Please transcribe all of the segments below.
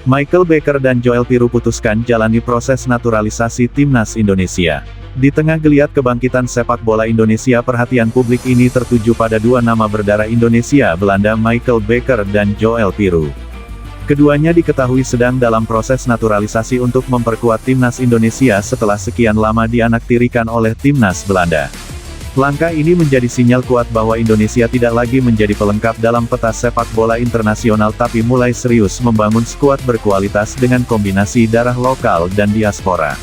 Michael Becker dan Joel Piroe putuskan jalani proses naturalisasi timnas Indonesia. Di tengah geliat kebangkitan sepak bola Indonesia, perhatian publik ini tertuju pada dua nama berdarah Indonesia Belanda, Michael Becker dan Joel Piroe. Keduanya diketahui sedang dalam proses naturalisasi untuk memperkuat timnas Indonesia setelah sekian lama dianaktirikan oleh timnas Belanda. Langkah ini menjadi sinyal kuat bahwa Indonesia tidak lagi menjadi pelengkap dalam peta sepak bola internasional tapi mulai serius membangun skuad berkualitas dengan kombinasi darah lokal dan diaspora.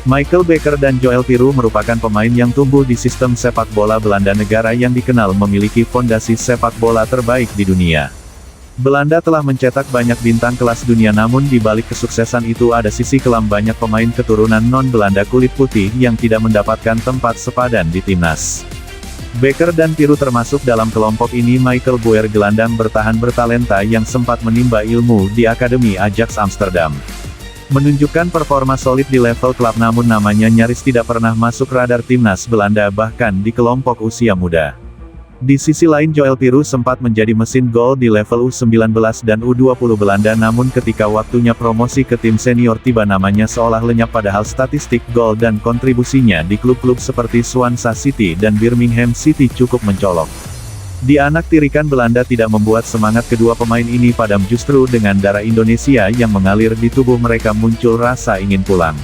Michael Becker dan Joel Piroe merupakan pemain yang tumbuh di sistem sepak bola Belanda, negara yang dikenal memiliki fondasi sepak bola terbaik di dunia. Belanda telah mencetak banyak bintang kelas dunia, namun di balik kesuksesan itu ada sisi kelam, banyak pemain keturunan non-Belanda kulit putih yang tidak mendapatkan tempat sepadan di timnas. Becker dan Piroe termasuk dalam kelompok ini. Michael Boer, gelandang bertahan bertalenta yang sempat menimba ilmu di Akademi Ajax Amsterdam, menunjukkan performa solid di level klub, namun namanya nyaris tidak pernah masuk radar timnas Belanda bahkan di kelompok usia muda. Di sisi lain, Joel Piroe sempat menjadi mesin gol di level U19 dan U20 Belanda, namun ketika waktunya promosi ke tim senior tiba namanya seolah lenyap, padahal statistik gol dan kontribusinya di klub-klub seperti Swansea City dan Birmingham City cukup mencolok. Dianaktirikan Belanda tidak membuat semangat kedua pemain ini padam, justru dengan darah Indonesia yang mengalir di tubuh mereka muncul rasa ingin pulang.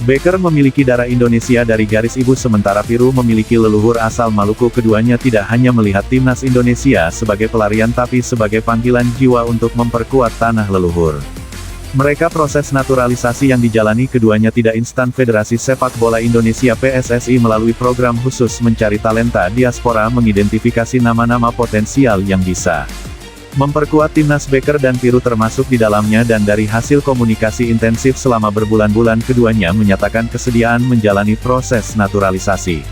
Becker memiliki darah Indonesia dari garis ibu, sementara Piroe memiliki leluhur asal Maluku. Keduanya tidak hanya melihat timnas Indonesia sebagai pelarian tapi sebagai panggilan jiwa untuk memperkuat tanah leluhur. Mereka proses naturalisasi yang dijalani keduanya tidak instan. Federasi Sepak Bola Indonesia (PSSI) melalui program khusus mencari talenta diaspora mengidentifikasi nama-nama potensial yang bisa memperkuat timnas. Becker dan Piroe termasuk di dalamnya, dan dari hasil komunikasi intensif selama berbulan-bulan keduanya menyatakan kesediaan menjalani proses naturalisasi.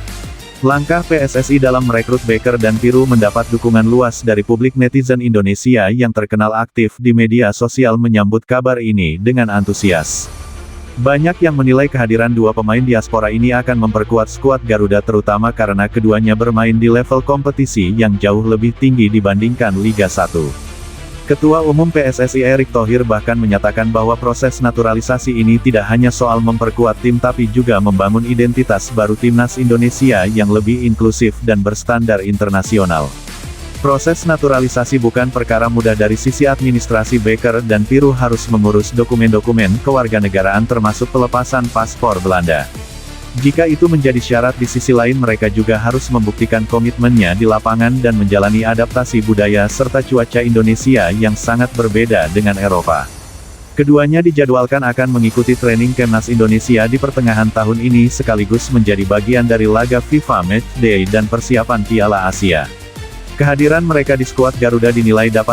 Langkah PSSI dalam merekrut Becker dan Piroe mendapat dukungan luas dari publik. Netizen Indonesia yang terkenal aktif di media sosial menyambut kabar ini dengan antusias. Banyak yang menilai kehadiran dua pemain diaspora ini akan memperkuat skuad Garuda, terutama karena keduanya bermain di level kompetisi yang jauh lebih tinggi dibandingkan Liga 1. Ketua Umum PSSI Erick Thohir bahkan menyatakan bahwa proses naturalisasi ini tidak hanya soal memperkuat tim tapi juga membangun identitas baru timnas Indonesia yang lebih inklusif dan berstandar internasional. Proses naturalisasi bukan perkara mudah. Dari sisi administrasi, Becker dan Piroe harus mengurus dokumen-dokumen kewarganegaraan termasuk pelepasan paspor Belanda. Jika itu menjadi syarat, di sisi lain mereka juga harus membuktikan komitmennya di lapangan dan menjalani adaptasi budaya serta cuaca Indonesia yang sangat berbeda dengan Eropa. Keduanya dijadwalkan akan mengikuti training Kemnas Indonesia di pertengahan tahun ini sekaligus menjadi bagian dari laga FIFA Matchday dan persiapan Piala Asia. Kehadiran mereka di skuad Garuda dinilai dapat